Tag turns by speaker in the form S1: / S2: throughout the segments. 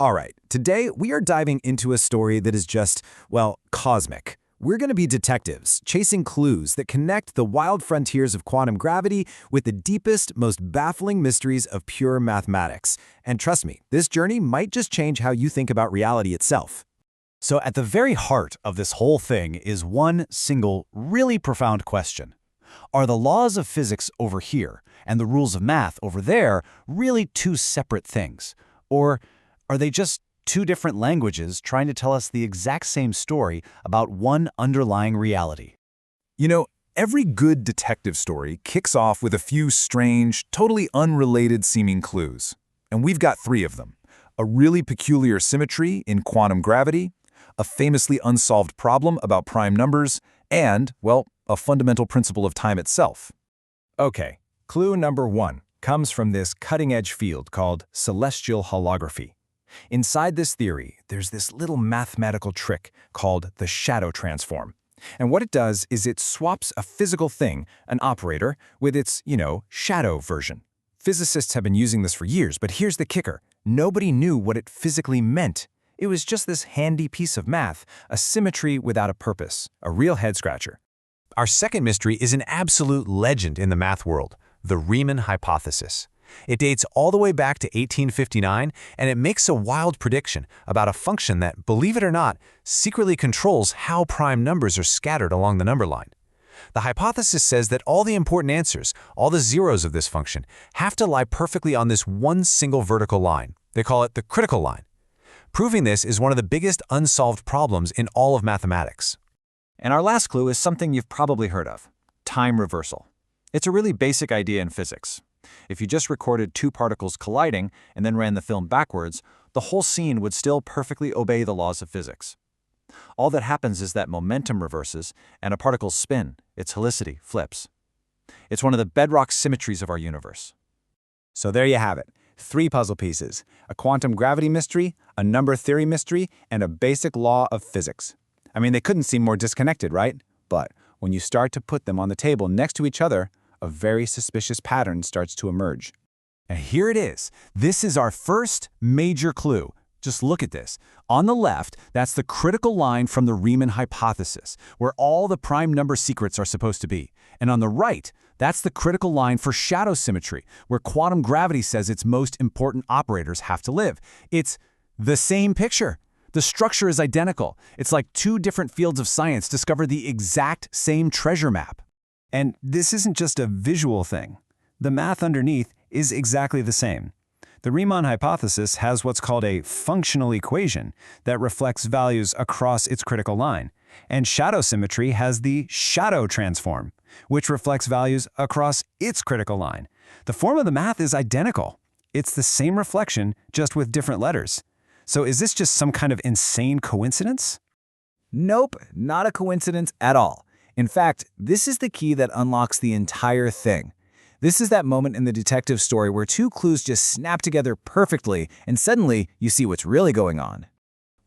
S1: All right, today we are diving into a story that is just, well, cosmic. We're going to be detectives, chasing clues that connect the wild frontiers of quantum gravity with the deepest, most baffling mysteries of pure mathematics. And trust me, this journey might just change how you think about reality itself.
S2: So at the very heart of this whole thing is one single, really profound question. Are the laws of physics over here and the rules of math over there really two separate things? Or are they just two different languages trying to tell us the exact same story about one underlying reality?
S3: You know, every good detective story kicks off with a few strange, totally unrelated seeming clues. And we've got three of them. A really peculiar symmetry in quantum gravity, a famously unsolved problem about prime numbers, and, well, a fundamental principle of time itself.
S1: Okay, clue number one comes from this cutting-edge field called celestial holography. Inside this theory, there's this little mathematical trick called the shadow transform. And what it does is it swaps a physical thing, an operator, with its, shadow version. Physicists have been using this for years, but here's the kicker. Nobody knew what it physically meant. It was just this handy piece of math, a symmetry without a purpose, a real head-scratcher.
S4: Our second mystery is an absolute legend in the math world, the Riemann hypothesis. It dates all the way back to 1859, and it makes a wild prediction about a function that, believe it or not, secretly controls how prime numbers are scattered along the number line. The hypothesis says that all the important answers, all the zeros of this function, have to lie perfectly on this one single vertical line. They call it the critical line. Proving this is one of the biggest unsolved problems in all of mathematics.
S2: And our last clue is something you've probably heard of: time reversal. It's a really basic idea in physics. If you just recorded two particles colliding and then ran the film backwards, the whole scene would still perfectly obey the laws of physics. All that happens is that momentum reverses and a particle's spin, its helicity, flips. It's one of the bedrock symmetries of our universe.
S1: So there you have it. Three puzzle pieces: a quantum gravity mystery, a number theory mystery, and a basic law of physics. I mean, they couldn't seem more disconnected, right? But when you start to put them on the table next to each other, a very suspicious pattern starts to emerge.
S2: And here it is. This is our first major clue. Just look at this. On the left, that's the critical line from the Riemann hypothesis, where all the prime number secrets are supposed to be. And on the right, that's the critical line for shadow symmetry, where quantum gravity says its most important operators have to live. It's the same picture. The structure is identical. It's like two different fields of science discovered the exact same treasure map.
S1: And this isn't just a visual thing. The math underneath is exactly the same. The Riemann hypothesis has what's called a functional equation that reflects values across its critical line. And shadow symmetry has the shadow transform, which reflects values across its critical line. The form of the math is identical. It's the same reflection, just with different letters. So is this just some kind of insane coincidence? Nope, not a coincidence at all. In fact, this is the key that unlocks the entire thing. This is that moment in the detective story where two clues just snap together perfectly, and suddenly you see what's really going on.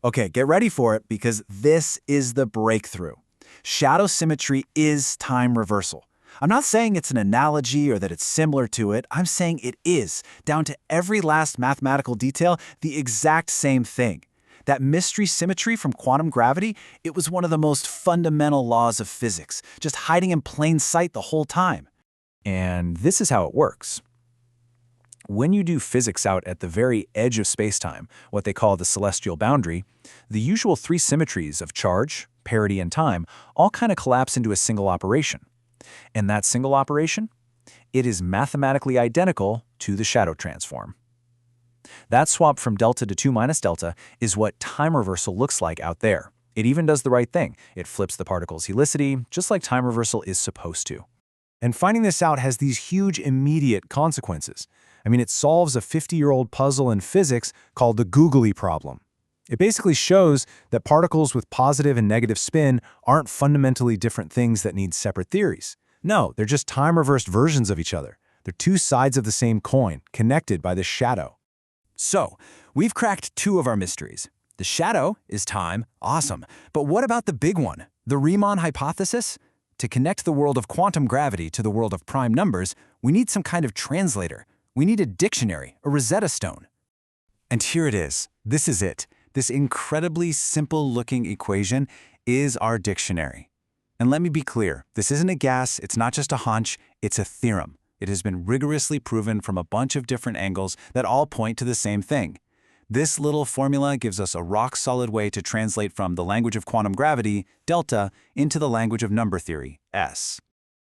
S1: Okay, get ready for it, because this is the breakthrough. Shadow symmetry is time reversal. I'm not saying it's an analogy or that it's similar to it. I'm saying it is, down to every last mathematical detail, the exact same thing. That mystery symmetry from quantum gravity, it was one of the most fundamental laws of physics, just hiding in plain sight the whole time. And this is how it works. When you do physics out at the very edge of spacetime, what they call the celestial boundary, the usual three symmetries of charge, parity, and time all kind of collapse into a single operation. And that single operation? It is mathematically identical to the shadow transform. That swap from delta to 2 minus delta is what time reversal looks like out there. It even does the right thing. It flips the particle's helicity, just like time reversal is supposed to. And finding this out has these huge immediate consequences. I mean, it solves a 50-year-old puzzle in physics called the googly problem. It basically shows that particles with positive and negative spin aren't fundamentally different things that need separate theories. No, they're just time-reversed versions of each other. They're two sides of the same coin, connected by this shadow. So, we've cracked two of our mysteries. The shadow is time, awesome. But what about the big one, the Riemann hypothesis? To connect the world of quantum gravity to the world of prime numbers, we need some kind of translator. We need a dictionary, a Rosetta Stone. And here it is.
S2: This is it. This incredibly simple-looking equation is our dictionary. And let me be clear, this isn't a guess, it's not just a hunch, it's a theorem. It has been rigorously proven from a bunch of different angles that all point to the same thing. This little formula gives us a rock-solid way to translate from the language of quantum gravity, delta, into the language of number theory, S.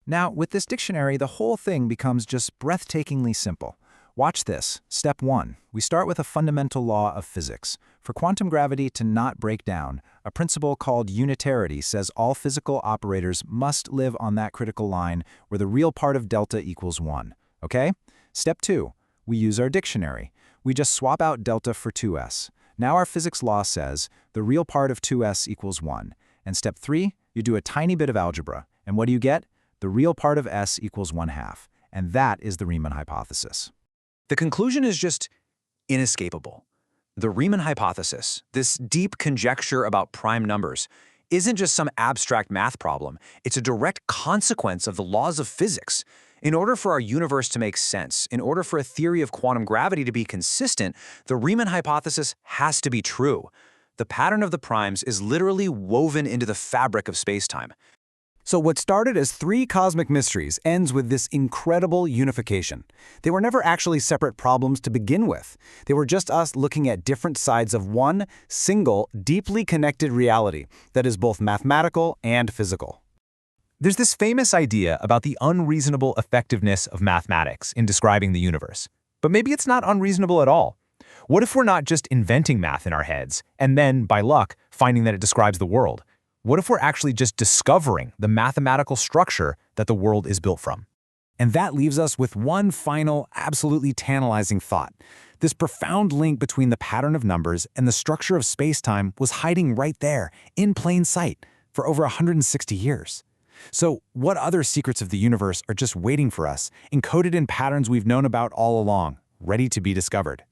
S5: Now, with this dictionary, the whole thing becomes just breathtakingly simple. Watch this. Step 1. We start with a fundamental law of physics. For quantum gravity to not break down, a principle called unitarity says all physical operators must live on that critical line where the real part of delta equals 1. Okay? Step 2. We use our dictionary. We just swap out delta for 2s. Now our physics law says the real part of 2s equals 1. And step 3, you do a tiny bit of algebra. And what do you get? The real part of s equals 1/2. And that is the Riemann hypothesis.
S6: The conclusion is just inescapable. The Riemann hypothesis, this deep conjecture about prime numbers, isn't just some abstract math problem. It's a direct consequence of the laws of physics. In order for our universe to make sense, in order for a theory of quantum gravity to be consistent, the Riemann hypothesis has to be true. The pattern of the primes is literally woven into the fabric of space-time.
S2: So what started as 3 cosmic mysteries ends with this incredible unification. They were never actually separate problems to begin with. They were just us looking at different sides of one single, deeply connected reality that is both mathematical and physical.
S4: There's this famous idea about the unreasonable effectiveness of mathematics in describing the universe. But maybe it's not unreasonable at all. What if we're not just inventing math in our heads, and then, by luck, finding that it describes the world? What if we're actually just discovering the mathematical structure that the world is built from?
S2: And that leaves us with one final, absolutely tantalizing thought. This profound link between the pattern of numbers and the structure of space-time was hiding right there, in plain sight, for over 160 years. So what other secrets of the universe are just waiting for us, encoded in patterns we've known about all along, ready to be discovered?